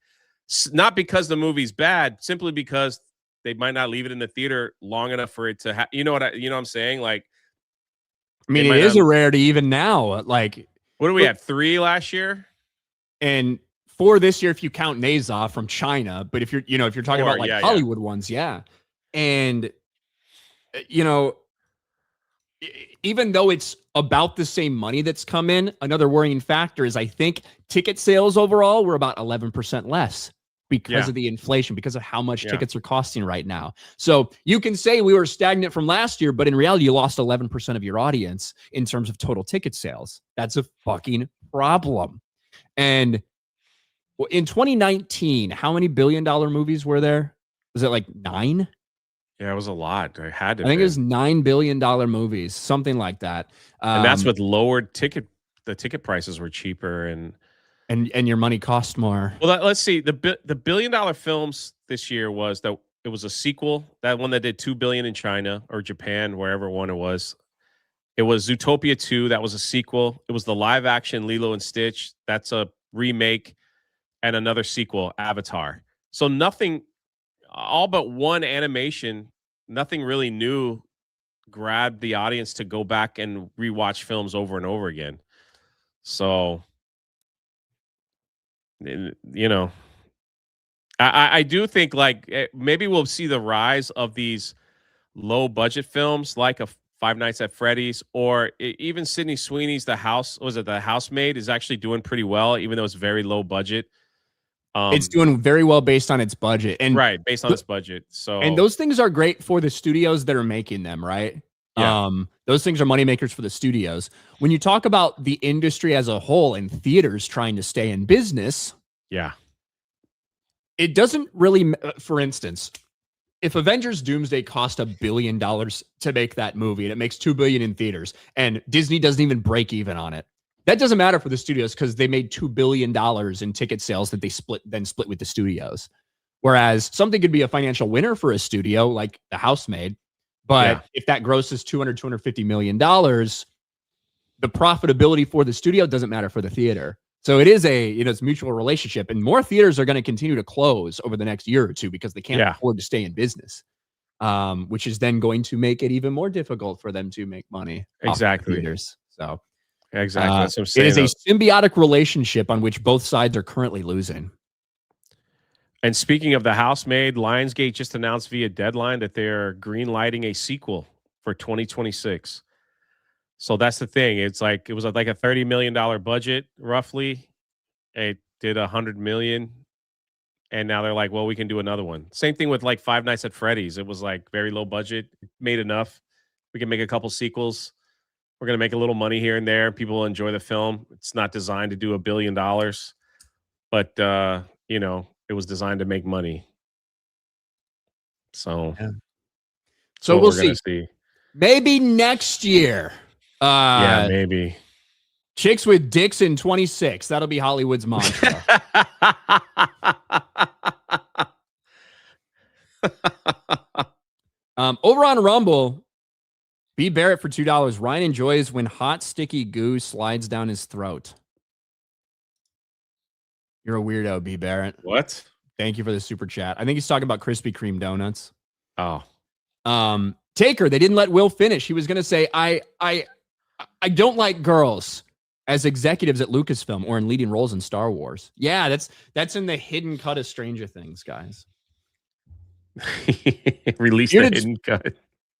not because the movie's bad, simply because they might not leave it in the theater long enough for it to you know what I'm saying? Like, I mean, it is a rarity even now. Like, what do we have? 3 last year, and 4 this year if you count Naza from China. But if you're talking about like Hollywood ones, yeah. And even though it's about the same money that's come in, another worrying factor is I think ticket sales overall were about 11% less because of the inflation, because of how much tickets are costing right now. So you can say we were stagnant from last year, but in reality, you lost 11% of your audience in terms of total ticket sales. That's a fucking problem. And in 2019, how many billion-dollar movies were there? Was it like 9? Yeah, it was a lot. It had to I think it been. was $9 billion movies, something like that. And that's with lowered ticket. The ticket prices were cheaper, and your money cost more. well, let's see. The billion-dollar films this year was that it was a sequel. That one that did 2 billion in China or Japan, wherever one it was. It was Zootopia 2. That was a sequel. It was the live action Lilo and Stitch. That's a remake, and another sequel, Avatar. So nothing, all but one animation, nothing really new grabbed the audience to go back and rewatch films over and over again. So, you know, I do think like maybe we'll see the rise of these low budget films like a Five Nights at Freddy's, or even Sydney Sweeney's The House. Was it The Housemaid? Is actually doing pretty well, even though it's very low budget. It's doing very well based on its budget, and right, based on its budget. So, and those things are great for the studios that are making them, right? yeah, Those things are moneymakers for the studios. When you talk about the industry as a whole and theaters trying to stay in business, yeah, it doesn't really. For instance, if Avengers Doomsday cost $1 billion to make that movie and it makes $2 billion in theaters, and Disney doesn't even break even on it, that doesn't matter for the studios because they made $2 billion in ticket sales that they split with the studios. Whereas something could be a financial winner for a studio like The Housemaid, but if that grosses $250 million, the profitability for the studio doesn't matter for the theater. So it is it's mutual relationship, and more theaters are going to continue to close over the next year or two because they can't afford to stay in business, which is then going to make it even more difficult for them to make money. exactly. Theaters. So exactly. That's what I'm saying. It is a symbiotic relationship on which both sides are currently losing. And speaking of The Housemaid, Lionsgate just announced via Deadline that they're green lighting a sequel for 2026. So that's the thing. It's like it was like a $30 million budget, roughly. It did 100 million. And now they're like, well, we can do another one. Same thing with like Five Nights at Freddy's. It was like very low budget, made enough. We can make a couple sequels. We're going to make a little money here and there. People will enjoy the film. It's not designed to do $1 billion, but it was designed to make money. So, So we'll see. See. Maybe next year. Yeah, maybe. Chicks with dicks in 26. That'll be Hollywood's mantra. Over on Rumble, B. Barrett for $2. Ryan enjoys when hot, sticky goo slides down his throat. You're a weirdo, B. Barrett. What? Thank you for the super chat. I think he's talking about Krispy Kreme donuts. Oh. Taker, they didn't let Will finish. He was going to say, I don't like girls as executives at Lucasfilm or in leading roles in Star Wars. Yeah, that's in the hidden cut of Stranger Things, guys. Release the hidden cut.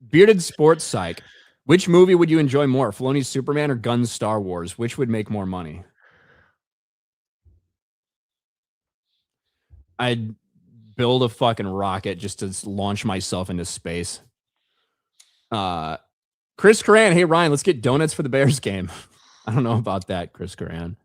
Bearded Sports Psych. Which movie would you enjoy more, Filoni's Superman or Gunn's Star Wars? Which would make more money? I'd build a fucking rocket just to launch myself into space. Chris Coran, hey Ryan, let's get donuts for the Bears game. I don't know about that, Chris Coran.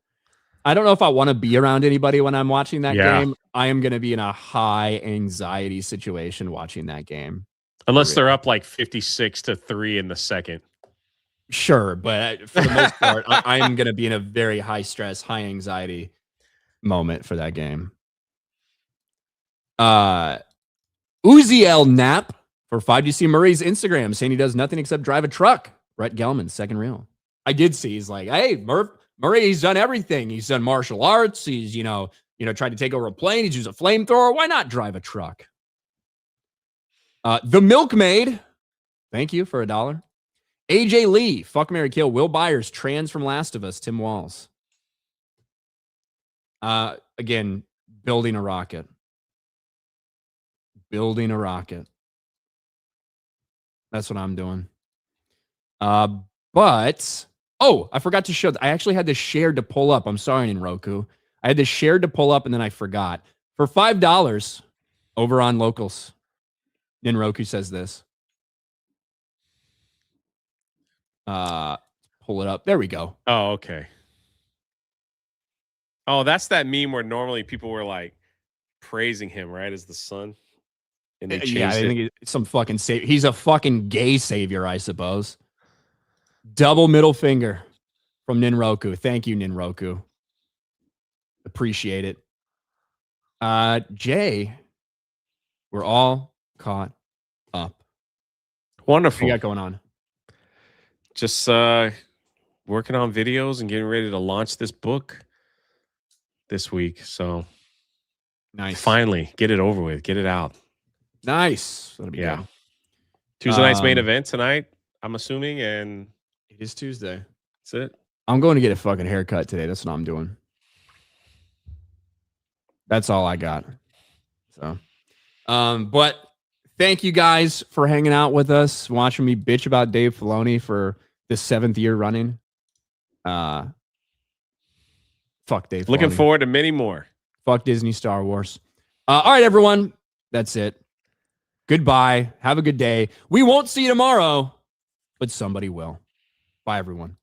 I don't know if I want to be around anybody when I'm watching that game. I am going to be in a high anxiety situation watching that game. Unless they're up like 56-3 in the second. Sure, but for the most part, I'm going to be in a very high stress, high anxiety moment for that game. Uziel Knapp for 5. You see Murray's Instagram saying he does nothing except drive a truck. Brett Gelman, second reel. I did see. He's like, hey, Murray, he's done everything. He's done martial arts. He's, tried to take over a plane. He's used a flamethrower. Why not drive a truck? The Milkmaid. Thank you for $1. AJ Lee, fuck, marry, kill. Will Byers, trans from Last of Us. Tim Walls. Again, building a rocket. Building a rocket. That's what I'm doing. But I forgot to show. I actually had this shared to pull up. I'm sorry, Ninroku. I had this shared to pull up and then I forgot. For $5 over on Locals, Ninroku says this. Pull it up. There we go. Oh, okay. Oh, that's that meme where normally people were like praising him, right, as the son. And they changed I it. think it's some fucking savior. He's a fucking gay savior, I suppose. Double middle finger from Ninroku. Thank you, Ninroku. Appreciate it. Jay, we're all caught up. Wonderful. What you got going on? Just working on videos and getting ready to launch this book this week. So nice. Finally, get it over with. Get it out. Nice. That'll be good. Tuesday night's main event tonight, I'm assuming, and it is Tuesday. That's it. I'm going to get a fucking haircut today. That's what I'm doing. That's all I got. So, but thank you guys for hanging out with us, watching me bitch about Dave Filoni for the 7th year running. Fuck Dave Filoni. Looking forward to many more. Fuck Disney, Star Wars. All right, everyone. That's it. Goodbye. Have a good day. We won't see you tomorrow, but somebody will. Bye, everyone.